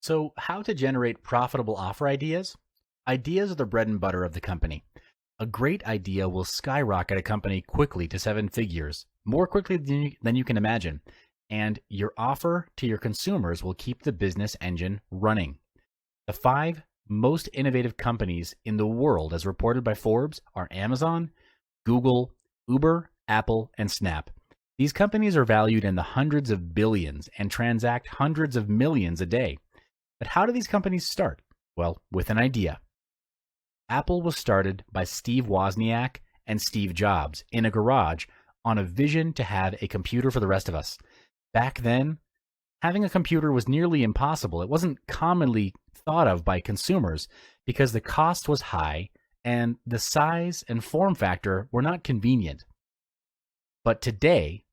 So, how to generate profitable offer ideas? Ideas are the bread and butter of the company. A great idea will skyrocket a company quickly to seven figures, more quickly than you can imagine. And your offer to your consumers will keep the business engine running. The five most innovative companies in the world, as reported by Forbes, are Amazon, Google, Uber, Apple, and Snap. These companies are valued in the hundreds of billions and transact hundreds of millions a day. But how do these companies start? Well, with an idea. Apple was started by Steve Wozniak and Steve Jobs in a garage on a vision to have a computer for the rest of us. Back then, having a computer was nearly impossible. It wasn't commonly thought of by consumers because the cost was high and the size and form factor were not convenient. But today,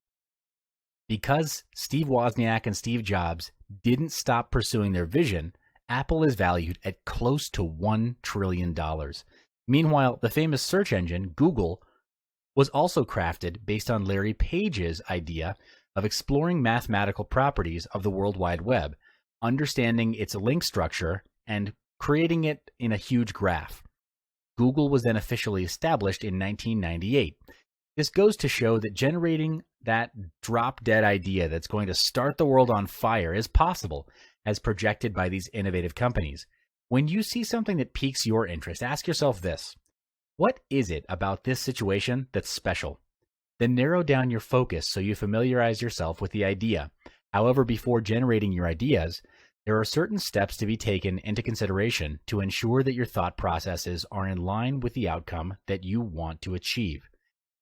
because Steve Wozniak and Steve Jobs didn't stop pursuing their vision, Apple is valued at close to $1 trillion. Meanwhile, the famous search engine, Google, was also crafted based on Larry Page's idea of exploring mathematical properties of the World Wide Web, understanding its link structure, and creating it in a huge graph. Google was then officially established in 1998. This goes to show that generating that drop-dead idea that's going to start the world on fire is possible, as projected by these innovative companies. When you see something that piques your interest, ask yourself this: what is it about this situation that's special? Then narrow down your focus so you familiarize yourself with the idea. However, before generating your ideas, there are certain steps to be taken into consideration to ensure that your thought processes are in line with the outcome that you want to achieve.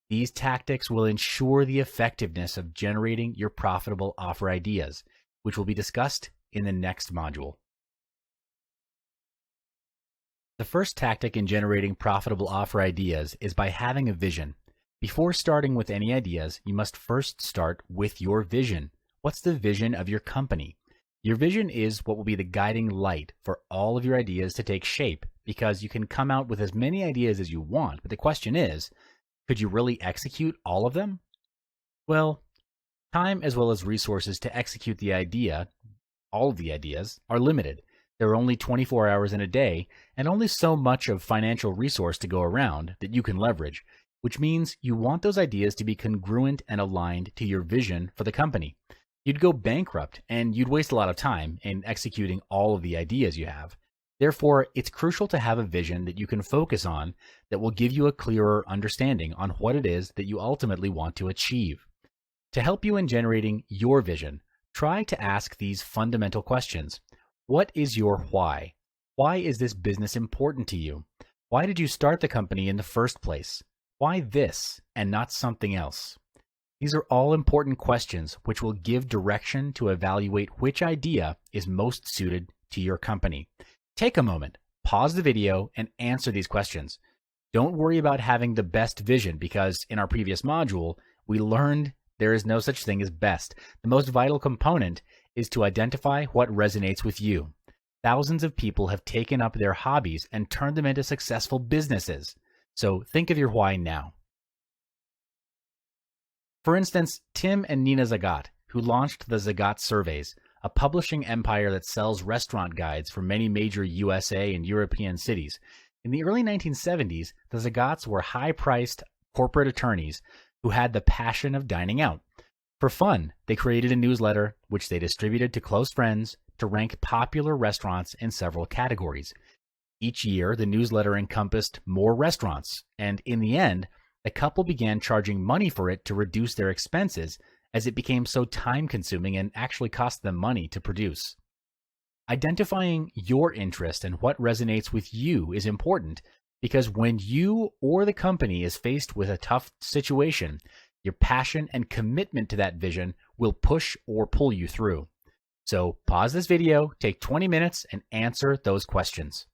These tactics will ensure the effectiveness of generating your profitable offer ideas, which will be discussed in the next module. The first tactic in generating profitable offer ideas is by having a vision. Before starting with any ideas, you must first start with your vision. What's the vision of your company? Your vision is what will be the guiding light for all of your ideas to take shape, because you can come out with as many ideas as you want, but the question is, could you really execute all of them? Well, time as well as resources to execute the idea, all of the ideas, are limited. There are only 24 hours in a day and only so much of financial resource to go around that you can leverage, which means you want those ideas to be congruent and aligned to your vision for the company. You'd go bankrupt and you'd waste a lot of time in executing all of the ideas you have. Therefore, it's crucial to have a vision that you can focus on that will give you a clearer understanding on what it is that you ultimately want to achieve. To help you in generating your vision, try to ask these fundamental questions. What is your why? Why is this business important to you? Why did you start the company in the first place? Why this and not something else? These are all important questions which will give direction to evaluate which idea is most suited to your company. Take a moment, pause the video, and answer these questions. Don't worry about having the best vision because in our previous module, we learned there is no such thing as best. The most vital component is to identify what resonates with you. Thousands of people have taken up their hobbies and turned them into successful businesses. So think of your why now. For instance, Tim and Nina Zagat, who launched the Zagat Surveys, a publishing empire that sells restaurant guides for many major USA and European cities. In the early 1970s, the Zagats were high-priced corporate attorneys who had the passion of dining out. For fun, they created a newsletter which they distributed to close friends to rank popular restaurants in several categories. Each year, the newsletter encompassed more restaurants, and in the end, the couple began charging money for it to reduce their expenses as it became so time-consuming and actually cost them money to produce. Identifying your interest and what resonates with you is important because when you or the company is faced with a tough situation, your passion and commitment to that vision will push or pull you through. So pause this video, take 20 minutes, and answer those questions.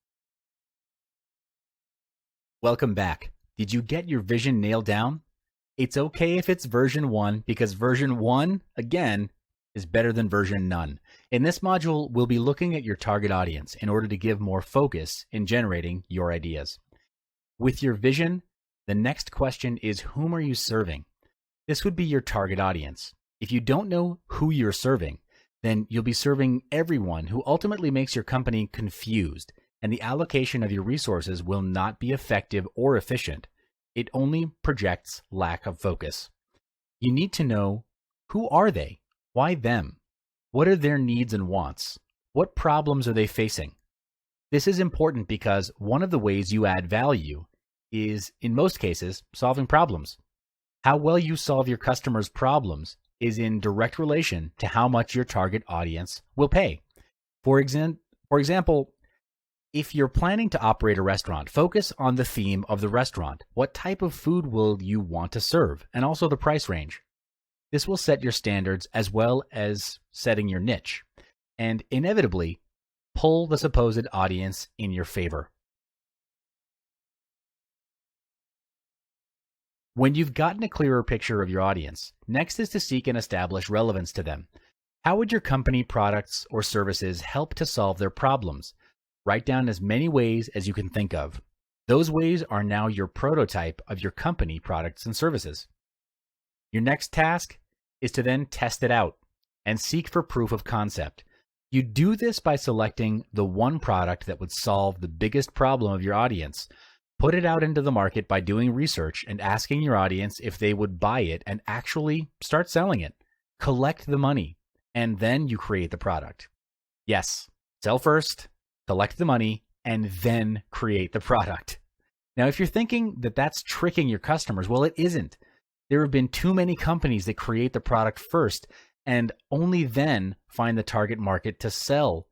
Welcome back. Did you get your vision nailed down? It's okay if it's version 1 because version 1, again, is better than version none. In this module, we'll be looking at your target audience in order to give more focus in generating your ideas. With your vision, the next question is whom are you serving? This would be your target audience. If you don't know who you're serving, then you'll be serving everyone, who ultimately makes your company confused, and the allocation of your resources will not be effective or efficient. It only projects lack of focus. You need to know, who are they? Why them? What are their needs and wants? What problems are they facing? This is important because one of the ways you add value is, in most cases, solving problems. How well you solve your customers' problems is in direct relation to how much your target audience will pay. For example, if you're planning to operate a restaurant, focus on the theme of the restaurant. What type of food will you want to serve? And also the price range. This will set your standards as well as setting your niche, and inevitably pull the supposed audience in your favor. When you've gotten a clearer picture of your audience, next is to seek and establish relevance to them. How would your company, products, or services help to solve their problems? Write down as many ways as you can think of. Those ways are now your prototype of your company, products, and services. Your next task is to then test it out and seek for proof of concept. You do this by selecting the one product that would solve the biggest problem of your audience. Put it out into the market by doing research and asking your audience if they would buy it, and actually start selling it. Collect the money, and then you create the product. Yes, sell first, collect the money, and then create the product. Now, if you're thinking that that's tricking your customers, well, it isn't. There have been too many companies that create the product first and only then find the target market to sell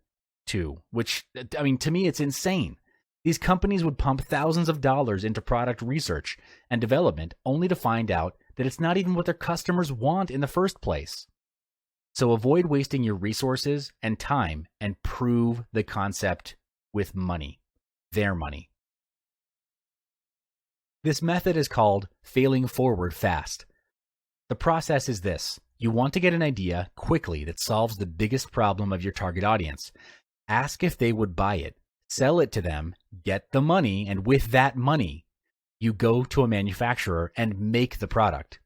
to, which, I mean, to me, it's insane. These companies would pump thousands of dollars into product research and development only to find out that it's not even what their customers want in the first place. So avoid wasting your resources and time and prove the concept with money, their money. This method is called failing forward fast. The process is this. You want to get an idea quickly that solves the biggest problem of your target audience. Ask if they would buy it. Sell it to them, get the money, and with that money, you go to a manufacturer and make the product.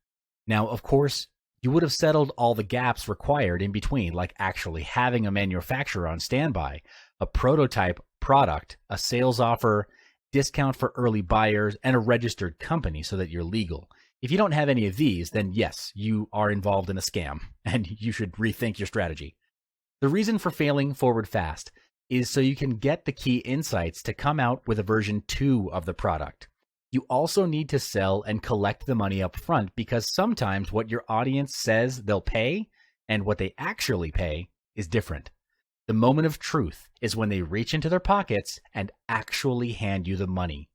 Now, of course, you would have settled all the gaps required in between, like actually having a manufacturer on standby, a prototype product, a sales offer, discount for early buyers, and a registered company so that you're legal. If you don't have any of these, then yes, you are involved in a scam, and you should rethink your strategy. The reason for failing forward fast is so you can get the key insights to come out with a version 2 of the product. You also need to sell and collect the money up front, because sometimes what your audience says they'll pay and what they actually pay is different. The moment of truth is when they reach into their pockets and actually hand you the money.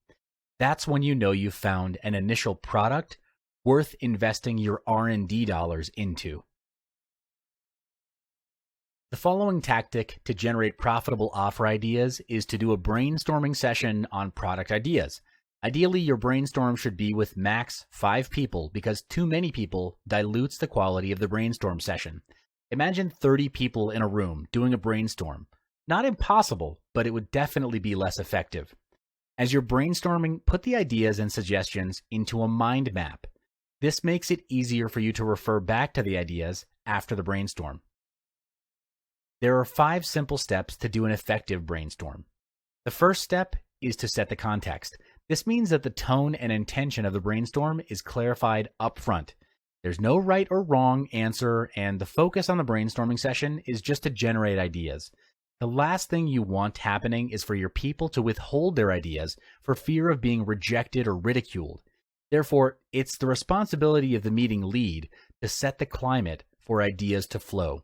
That's when you know you've found an initial product worth investing your R&D dollars into. The following tactic to generate profitable offer ideas is to do a brainstorming session on product ideas. Ideally, your brainstorm should be with max 5 people, because too many people dilutes the quality of the brainstorm session. Imagine 30 people in a room doing a brainstorm. Not impossible, but it would definitely be less effective. As you're brainstorming, put the ideas and suggestions into a mind map. This makes it easier for you to refer back to the ideas after the brainstorm. There are 5 simple steps to do an effective brainstorm. The first step is to set the context. This means that the tone and intention of the brainstorm is clarified up front. There's no right or wrong answer, and the focus on the brainstorming session is just to generate ideas. The last thing you want happening is for your people to withhold their ideas for fear of being rejected or ridiculed. Therefore, it's the responsibility of the meeting lead to set the climate for ideas to flow.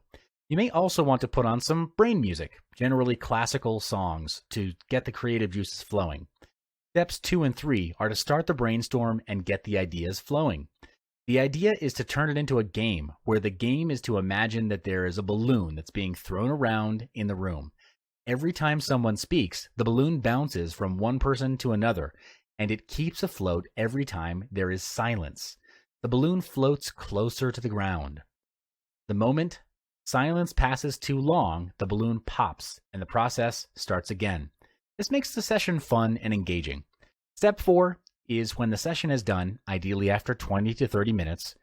You may also want to put on some brain music, generally classical songs, to get the creative juices flowing. Steps 2 and 3 are to start the brainstorm and get the ideas flowing. The idea is to turn it into a game, where the game is to imagine that there is a balloon that's being thrown around in the room. Every time someone speaks, the balloon bounces from one person to another, and it keeps afloat every time there is silence. The balloon floats closer to the ground. The moment silence passes too long, the balloon pops, and the process starts again. This makes the session fun and engaging. Step 4 is, when the session is done, ideally after 20 to 30 minutes,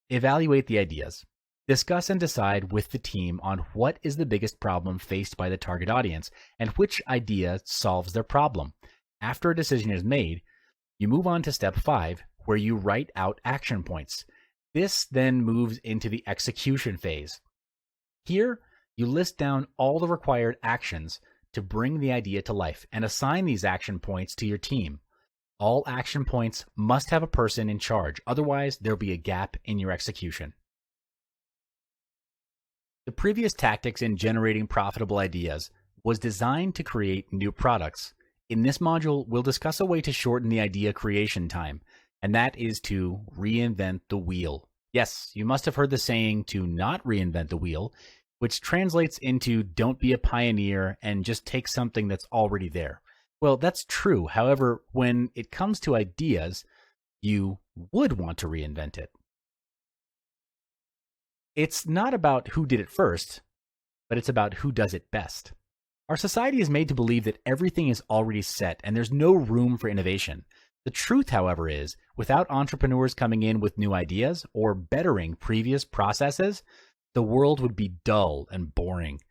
evaluate the ideas. Discuss and decide with the team on what is the biggest problem faced by the target audience and which idea solves their problem. After a decision is made, you move on to step 5, where you write out action points. This then moves into the execution phase. Here, you list down all the required actions to bring the idea to life and assign these action points to your team. All action points must have a person in charge, otherwise there'll be a gap in your execution. The previous tactics in generating profitable ideas was designed to create new products. In this module, we'll discuss a way to shorten the idea creation time, and that is to reinvent the wheel. Yes, you must have heard the saying to not reinvent the wheel, which translates into don't be a pioneer and just take something that's already there. Well, that's true. However, when it comes to ideas, you would want to reinvent it. It's not about who did it first, but it's about who does it best. Our society is made to believe that everything is already set and there's no room for innovation. The truth, however, is without entrepreneurs coming in with new ideas or bettering previous processes, the world would be dull and boring.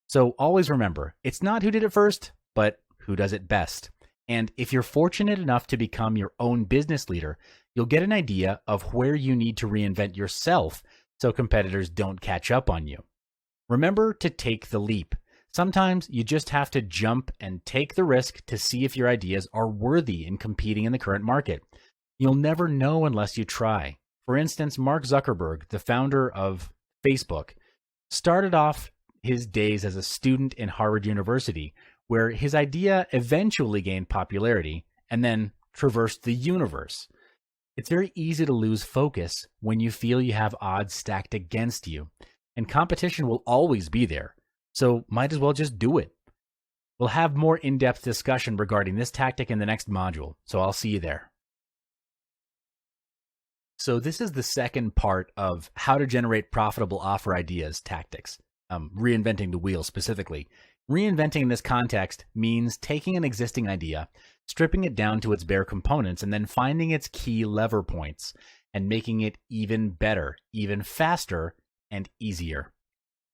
So always remember, it's not who did it first, but who does it best. And if you're fortunate enough to become your own business leader, you'll get an idea of where you need to reinvent yourself so competitors don't catch up on you. Remember to take the leap. Sometimes you just have to jump and take the risk to see if your ideas are worthy in competing in the current market. You'll never know unless you try. For instance, Mark Zuckerberg, the founder of Facebook, started off his days as a student in Harvard University, where his idea eventually gained popularity and then traversed the universe. It's very easy to lose focus when you feel you have odds stacked against you, and competition will always be there, so might as well just do it. We'll have more in-depth discussion regarding this tactic in the next module, so I'll see you there. So this is the second part of how to generate profitable offer ideas tactics, reinventing the wheel specifically. Reinventing in this context means taking an existing idea, stripping it down to its bare components, and then finding its key lever points and making it even better, even faster, and easier.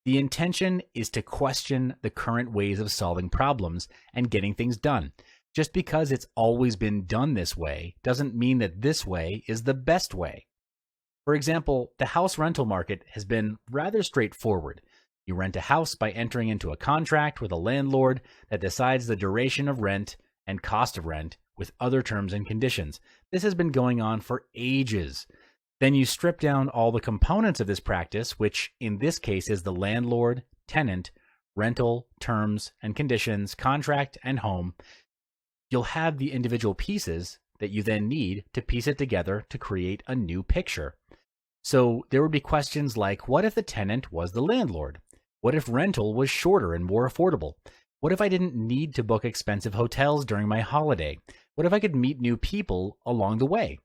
The intention is to question the current ways of solving problems and getting things done. Just because it's always been done this way doesn't mean that this way is the best way. For example, the house rental market has been rather straightforward. You rent a house by entering into a contract with a landlord that decides the duration of rent and cost of rent with other terms and conditions. This has been going on for ages. Then you strip down all the components of this practice, which in this case is the landlord, tenant, rental, terms and conditions, contract, and home. You'll have the individual pieces that you then need to piece it together to create a new picture. So there would be questions like, what if the tenant was the landlord? What if rental was shorter and more affordable? What if I didn't need to book expensive hotels during my holiday? What if I could meet new people along the way?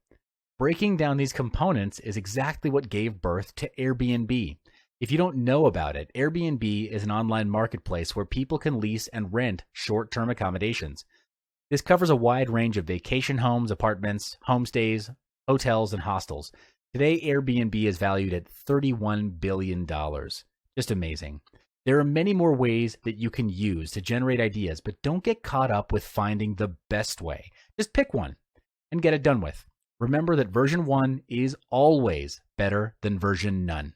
Breaking down these components is exactly what gave birth to Airbnb. If you don't know about it, Airbnb is an online marketplace where people can lease and rent short-term accommodations. This covers a wide range of vacation homes, apartments, homestays, hotels, and hostels. Today, Airbnb is valued at $31 billion. Just amazing. There are many more ways that you can use to generate ideas, but don't get caught up with finding the best way. Just pick one and get it done with. Remember that version 1 is always better than version none.